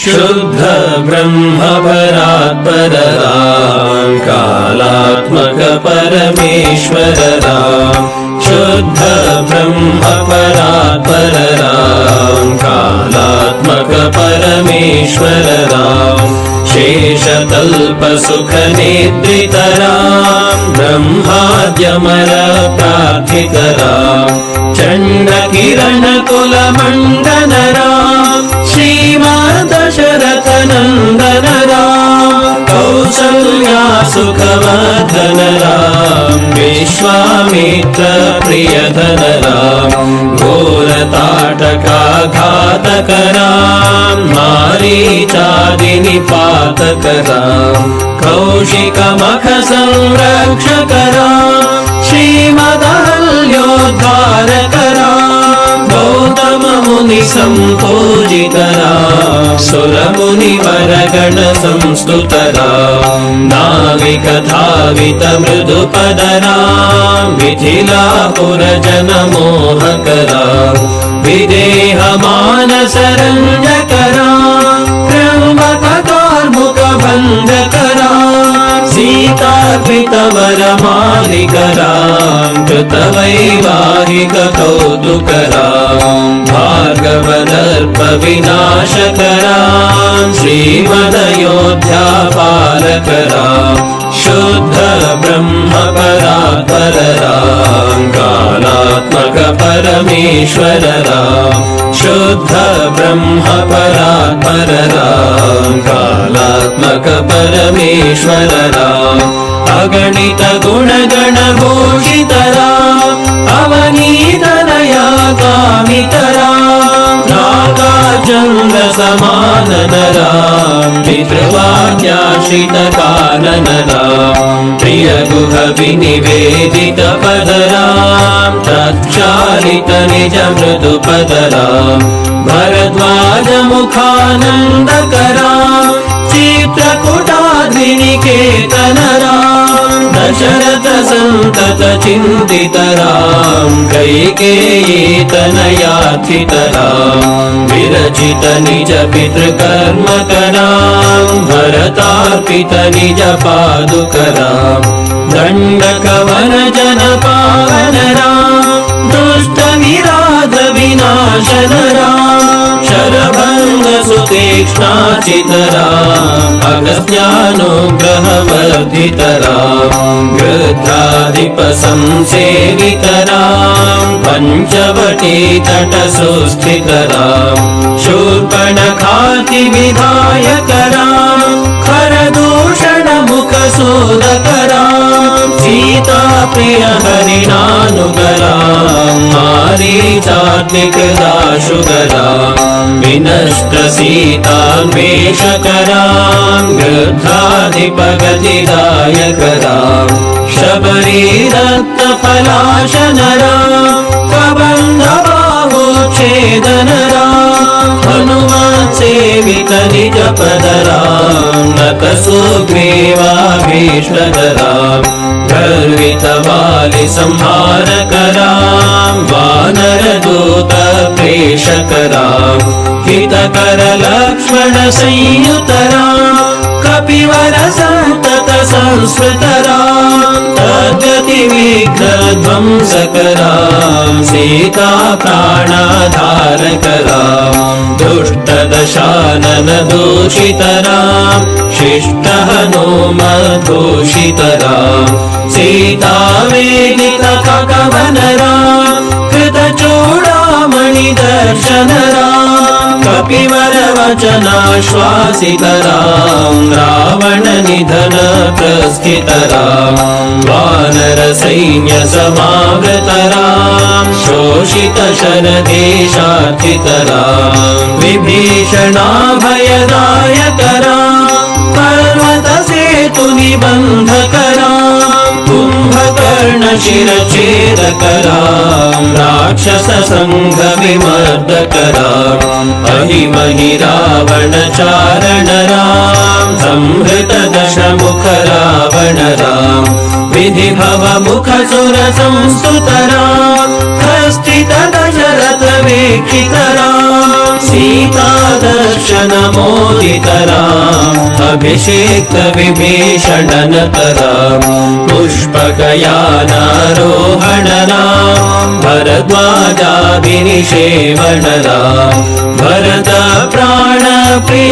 शुद्ध ब्रह्म परात्परराम कालात्मक परमेश्वर राम शुद्ध ब्रह्म परात्परराम कालात्मक परमेश्वर राम शेषतल्प सुख नेत्रितराम ब्रह्माद्यमर प्रार्थितराम चंड किरण कुल मंडन राम श्रीमद्दशरथ नंदन राम कौसल्या सुखवर्धन राम विश्वामित्र प्रियधन राम घोरताटका घातक राम मारीचादि निपातक राम कौशिक मख संरक्षक राम श्रीमदहल्योद्धारक राम गौतम मुनि संपूजित राम सुर मुनि वरगण संस्तुत राम नाविक धावित मृदुपद राम मिथिलापुर जन मोहक राम विदेह मानस रंजक राम त्र्यंबक कार्मुक भंजक राम सीतार्पित वर मालिक राम कृत वैवाहिक कौतुक राम भार्गव दर्प विनाशक राम श्रीमदयोध्या पालक राम शुद्ध ब्रह्म परात्पर राम कालात्मक परमेश्वर राम शुद्ध ब्रह्म परात्पर राम कालात्मक परमेश्वर राम अगणित गुण गण भूषित राम अवनीत दया कामित राम नागाचंद्र समानन राम पितृवाक्याश्रित कानन राम प्रिय गुह विनिवेदित पद राम तत्चालित निज मृदु पद राम भरद्वाज मुखानंदक राम चित्रकूटाद्रिनिकेतन राम दशरथ संतत चिंतित राम कैकेयी तनयार्थित राम विरचित निज पितृकर्मक राम भरतार्पित निज पादुक राम दंडक वन जन पावन राम दुष्ट विराध विनाशन राम शरभंग सुतीक्ष्णाचित राम अगस्त्यानुग्रह वर्धित राम गृध्राधिप संसेवित राम पंचवटी तट सुस्थित राम शूर्पणखाति विधायक राम खरदूषण मुख सोदक राम सीता प्रिय हरिणानुग राम मारीचात्मिक दाशुग राम विनष्ट सीतान्वेषक राम गृध्राधिप गतिदायक राम शबरी रक्त फलाशन राम कबंध बाहुच्छेदन राम हनुमत सेवित निज पद राम नत सुग्रीवाभीष्ट राम गर्वित वालि संहारक राम वानर दूत प्रेषक राम हितकर लक्ष्मण संयुत राम कपिवर संतत संस्कृत राम तद्गति विघ्न ध्वंसक राम सीता प्राणाधारक राम दुष्ट दशानन दूषित राम शिष्ट हनुमत घोषित राम सीता वेदित कवन राम कृत चूड़ामणि दर्शन राम कपिवर वचनाश्वासित राम रावण निधन प्रस्थित राम वानर सैन्य समावृत राम शोषित शरदेशार्थित राम विभीषणाभयदायक राम पर्वत सेतु निबंधक राम कुंभकर्ण शिरछेदक राम राक्षस संघ विमर्दक राम अहिमहि रावण चारण राम संहृत दशमुख रावण राम विधि भव मुख सुर संस्तुत राम स्थित दशरथ वीक्षित राम सीता दर्शनमोदितराम् अभिषेक्त विभीषणनतराम् पुष्पकयानारोहणराम् भरद्वाजाभिनिषेवणराम् भरत प्राणप्रियकरराम्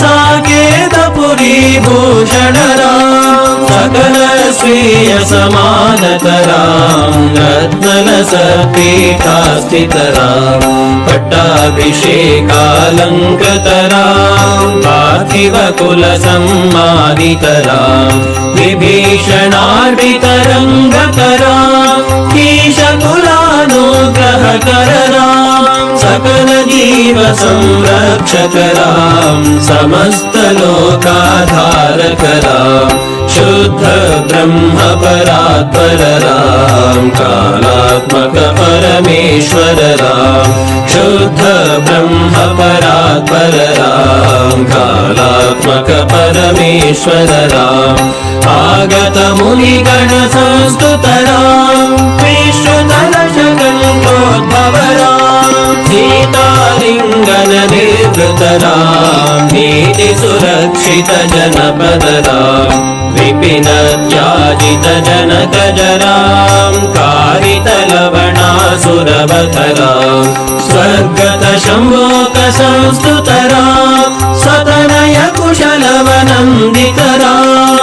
साकेतपुरी भूषणराम् सकल स्वीय समानतराम् रत्नलसपीठास्थितराम् पट्टाभिषेकालङ्कृतराम् पार्थिवकुलसम्मानितराम् विभीषणार्पितरङ्गकराम् ईशकुलानुग्रहकरराम् सकल जीव संरक्षकराम् समस्तलोकाधारकराम् शुद्ध ब्रह्म परात्परराम् कालात्मक परमेश्वरराम् शुद्ध ब्रह्म परात्परराम् कालात्मक परमेश्वरराम् आगत मुनिगण संस्तुतराम् विश्रुतलशकण्ठोद्भवराम् सीतालिङ्गन निर्वृतराम् नीति सुरक्षित जनपदराम् विपिनत्याजित जनकजराम् कारितलवणासुरवधराम् स्वर्गत शम्भोक संस्तुतराम् सतनय कुशलवनन्दितराम्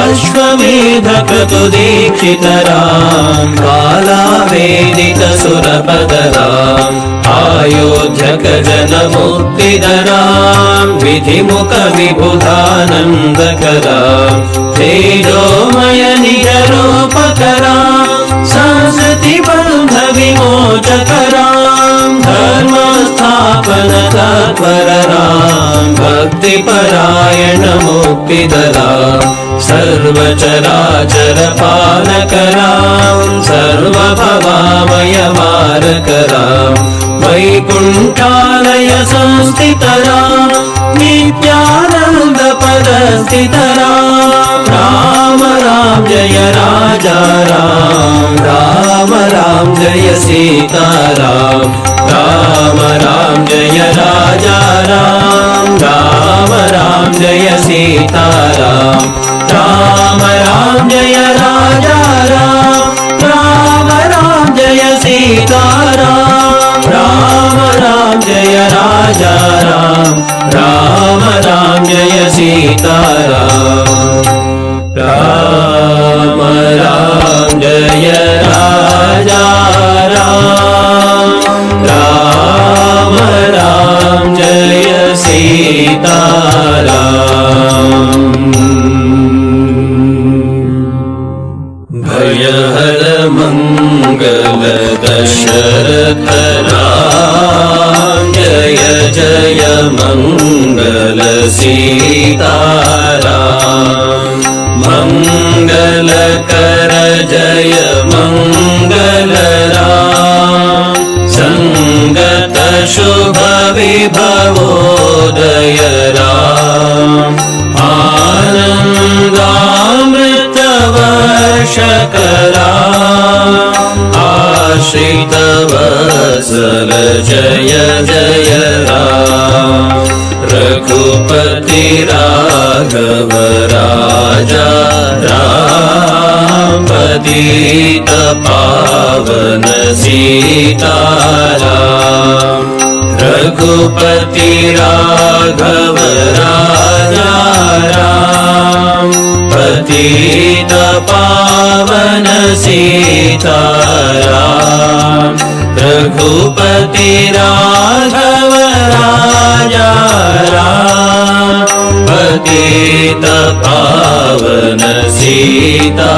अश्वमेध क्रतुदीक्षितराम् बालावेदित सुरपदराम् आयोध्यक जनमुक्तिदराम् विधिमुख विबुधानन्दकराम् तेजोमय निजरूपकराम् संस्कृति बन्ध विमोचकराम् धर्मस्थापन तत्परराम् भक्तिपरायण मुक्तिदराम् सर्वचराचर पालकराम् सर्वभवामय मारकराम् वैकुण्ठालय संस्थितराम् नित्यानन्द पदस्थितराम् राम राम जय राजा राम राम राम जय सीताराम राम राम जय राजा राम राम राम जय सीताराम राम राम जय राजा राम राम राम जय सीताराम राम राम जय राजा राम राम राम जय सीताराम राम राम जय राजा राम राम राम जय सीताराम भयहर मंगल दशरथ राम जय जय मंगल सीताराम मंगल कर जय मंगल राम संगत शुभ विभवोदय राम आनन्दामृत वर्षकराम आश्रित वत्सल जय जय राम रघुपति राघव राजा राम पतित पावन सीताराम रघुपति राघव राजा राम पतित पावन सीताराम रघुपति राघव राजा राम पतित पावन सीता